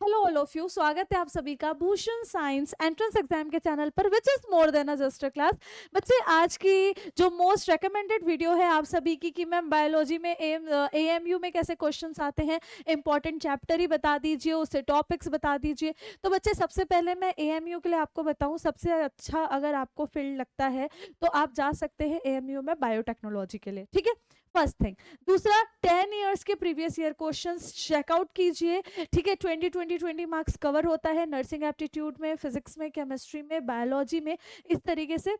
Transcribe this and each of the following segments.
Hello all of you, स्वागत है आप सभी का भूषण साइंस एंट्रेंस एग्जाम के चैनल पर which is more than a just a class. बच्चे, आज की जो मोस्ट रेकमेंडेड वीडियो है आप सभी की कि मैम बायोलॉजी में एएमयू में कैसे क्वेश्चंस आते हैं, इंपॉर्टेंट चैप्टर ही बता दीजिए, उससे टॉपिक्स बता दीजिए। तो बच्चे, सबसे पहले मैं एएमयू के लिए आपको बताऊं, सबसे अच्छा अगर आपको फील्ड लगता है तो आप जा सकते हैं एएमयू में बायोटेक्नोलॉजी के लिए, ठीक है, फर्स्ट थिंग। दूसरा, 10 ईयर्स के प्रीवियस ईयर क्वेश्चंस चेकआउट कीजिए, ठीक है। 20 मार्क्स कवर होता है नर्सिंग एप्टीट्यूड में, फिजिक्स में, केमिस्ट्री में, बायोलॉजी में, इस तरीके से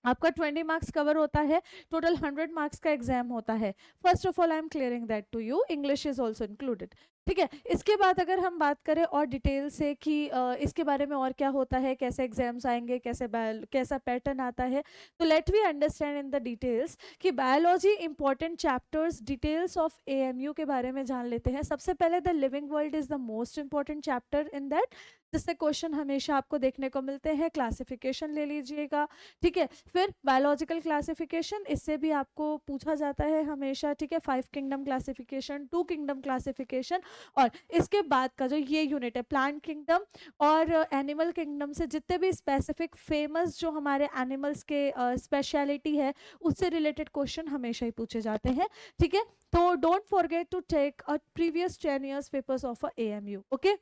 आपका 20 मार्क्स कवर होता है। टोटल 100 मार्क्स का एग्जाम होता है। First of all I am clearing that to you, English is also included, ठीक है। इसके बाद अगर हम बात करें और डिटेल से कि इसके बारे में और क्या होता है, कैसे एग्जाम्स आएंगे, कैसा पैटर्न आता है, तो let we understand in the details कि biology important chapters, details of AMU के बारे में जान लेते हैं। सबसे पहले the living world is the most important chapter in that, जिससे क्वेश्चन हमेशा आपको देखने को मिलते हैं। क्लासिफिकेशन ले लीजिएगा, ठीक है। फिर बायोलॉजिकल क्लासिफिकेशन, इससे भी आपको पूछा जाता है हमेशा, ठीक है। 5 किंगडम क्लासिफिकेशन, 2 किंगडम क्लासिफिकेशन, और इसके बाद का जो ये यूनिट है प्लांट किंगडम और एनिमल किंगडम से जितने भी स्पेसिफिक फेमस जो हमारे एनिमल्स के स्पेशलिटी है, उससे रिलेटेड क्वेश्चन हमेशा ही पूछे जाते हैं, ठीक है। तो don't forget to take a previous 10 years papers of a AMU, okay.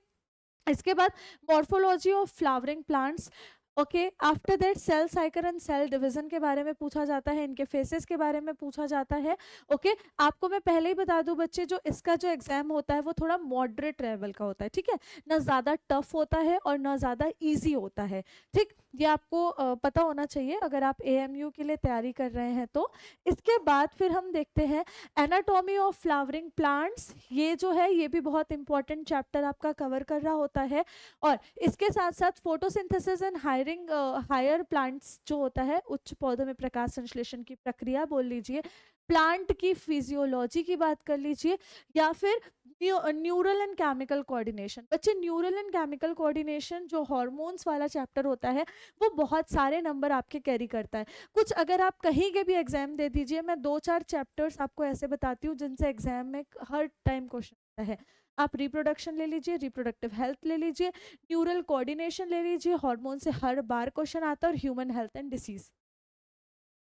इसके बाद morphology of flowering plants, okay. After that cell cycle and cell division के बारे में पूछा जाता है, इनके फेसेस के बारे में पूछा जाता है, ओके। आपको मैं पहले ही बता दूं बच्चे, जो इसका जो एग्जाम होता है वो थोड़ा मॉडरेट लेवल का होता है, ठीक है। ना ज़्यादा टफ होता है और ना ज़्यादा इजी होता है, ठीक। ये आपको पता होना चाहिए अगर आप एएमयू के लिए तैयारी कर रहे हैं तो। इसके बाद फिर हम देखते हैं एनाटॉमी ऑफ फ्लावरिंग प्लांट्स। ये जो है ये भी बहुत इंपॉर्टेंट चैप्टर आपका कवर कर रहा होता है। और इसके साथ साथ फोटोसिंथेसिस एंड हायर प्लांट्स जो होता है, उच्च पौधों में प्रकाश संश्लेषण की प्रक्रिया बोल लीजिए, प्लांट की फिजियोलॉजी की बात कर लीजिए, या फिर न्यूरल एंड केमिकल कोऑर्डिनेशन। बच्चे, न्यूरल एंड केमिकल कोऑर्डिनेशन जो हार्मोन्स वाला चैप्टर होता है वो बहुत सारे नंबर आपके कैरी करता है। कुछ अगर आप कहीं के भी एग्जाम दे दीजिए, मैं 2-4 चैप्टर्स आपको ऐसे बताती हूँ जिनसे एग्जाम में हर टाइम क्वेश्चन आता है। आप रिप्रोडक्शन ले लीजिए, रिप्रोडक्टिव हेल्थ ले लीजिए, न्यूरल कोऑर्डिनेशन ले लीजिए, हार्मोन से हर बार क्वेश्चन आता है, और ह्यूमन हेल्थ एंड डिसीज।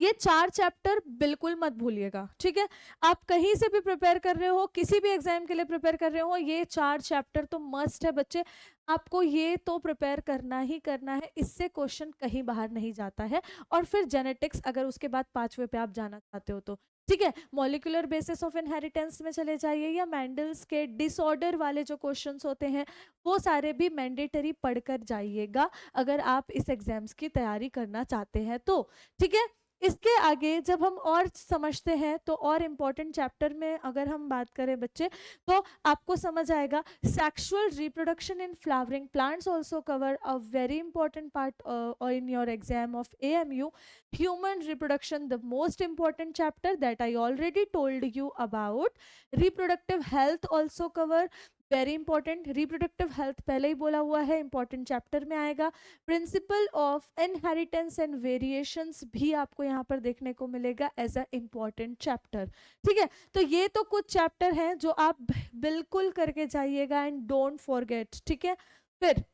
ये 4 चैप्टर बिल्कुल मत भूलिएगा, ठीक है। आप कहीं से भी प्रिपेयर कर रहे हो, किसी भी एग्जाम के लिए प्रिपेयर कर रहे हो, ये 4 चैप्टर तो मस्ट है बच्चे। आपको ये तो प्रिपेयर करना ही करना है, इससे क्वेश्चन कहीं बाहर नहीं जाता है। और फिर जेनेटिक्स, अगर उसके बाद 5वें पे आप जाना चाहते हो तो, ठीक है। मॉलिक्यूलर बेसिस ऑफ इनहेरिटेंस में चले जाइए, या मैंडल्स के डिसऑर्डर वाले जो क्वेश्चंस होते हैं वो सारे भी मैंडेटरी पढ़कर जाइएगा अगर आप इस एग्जाम्स की तैयारी करना चाहते हैं तो, ठीक है। इसके आगे जब हम और समझते हैं तो और इम्पोर्टेंट चैप्टर में अगर हम बात करें बच्चे, तो आपको समझ आएगा sexual reproduction in flowering plants also cover a very important part और in your exam of AMU. Human reproduction, the most important chapter that I already told you about. Reproductive health also cover, very important. Reproductive health पहले ही बोला हुआ है, important chapter में आएगा। Principle of inheritance and variations भी आपको यहाँ पर देखने को मिलेगा एज अ इंपॉर्टेंट चैप्टर, ठीक है। तो ये तो कुछ चैप्टर हैं जो आप बिल्कुल करके जाइएगा एंड डोंट फॉरगेट, ठीक है। फिर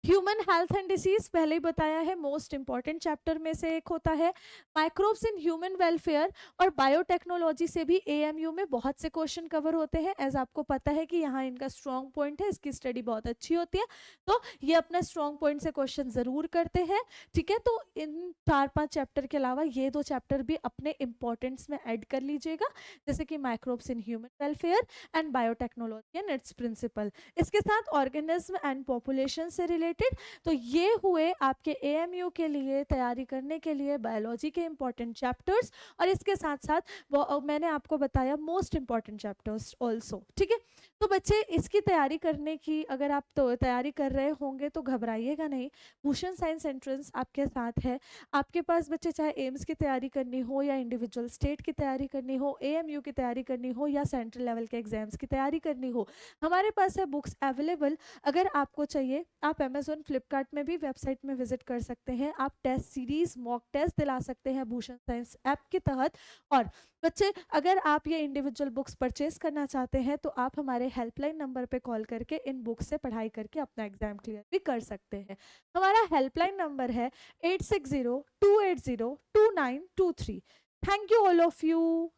ह्यूमन हेल्थ एंड डिसीज पहले ही बताया है, मोस्ट इंपॉर्टेंट चैप्टर में से एक होता है। माइक्रोब्स इन ह्यूमन वेलफेयर और बायोटेक्नोलॉजी से भी एएमयू में बहुत से क्वेश्चन कवर होते हैं। एज आपको पता है कि यहाँ इनका स्ट्रॉन्ग पॉइंट है, इसकी स्टडी बहुत अच्छी होती है, तो ये अपना स्ट्रॉन्ग पॉइंट से क्वेश्चन जरूर करते हैं, ठीक है। तो इन 4-5 चैप्टर के अलावा ये 2 चैप्टर भी अपने इंपॉर्टेंस में ऐड कर लीजिएगा, जैसे कि microbes in human welfare and biotechnology and its principle. इसके साथ ऑर्गेनिज्म एंड पॉपुलेशन से रिलेटेड। तो ये हुए आपके एएमयू के लिए तैयारी करने के लिए बायोलॉजी के इंपॉर्टेंट चैप्टर्स, और इसके साथ साथ वो मैंने आपको बताया मोस्ट इंपॉर्टेंट चैप्टर्स ऑल्सो, ठीक है। तो बच्चे, इसकी तैयारी करने की अगर आप तो तैयारी कर रहे होंगे तो घबराइएगा नहीं, भूषण साइंस एंट्रेंस आपके साथ है। आपके पास बच्चे चाहे एम्स की तैयारी करनी हो, या इंडिविजुअल स्टेट की तैयारी करनी हो, एएमयू की तैयारी करनी हो, या सेंट्रल लेवल के एग्जाम्स की तैयारी करनी हो, हमारे पास है बुक्स अवेलेबल। अगर आपको चाहिए आप अमेजोन फ्लिपकार्ट में भी वेबसाइट में विजिट कर सकते हैं, आप टेस्ट सीरीज मॉक टेस्ट दिला सकते हैं भूषण साइंस ऐप के तहत। और बच्चे, अगर आप ये इंडिविजुअल बुक्स परचेज करना चाहते हैं तो आप हमारे हेल्पलाइन नंबर पे कॉल करके इन बुक्स से पढ़ाई करके अपना एग्जाम क्लियर भी कर सकते हैं। हमारा हेल्पलाइन नंबर है 8602802923। Thank you all of you.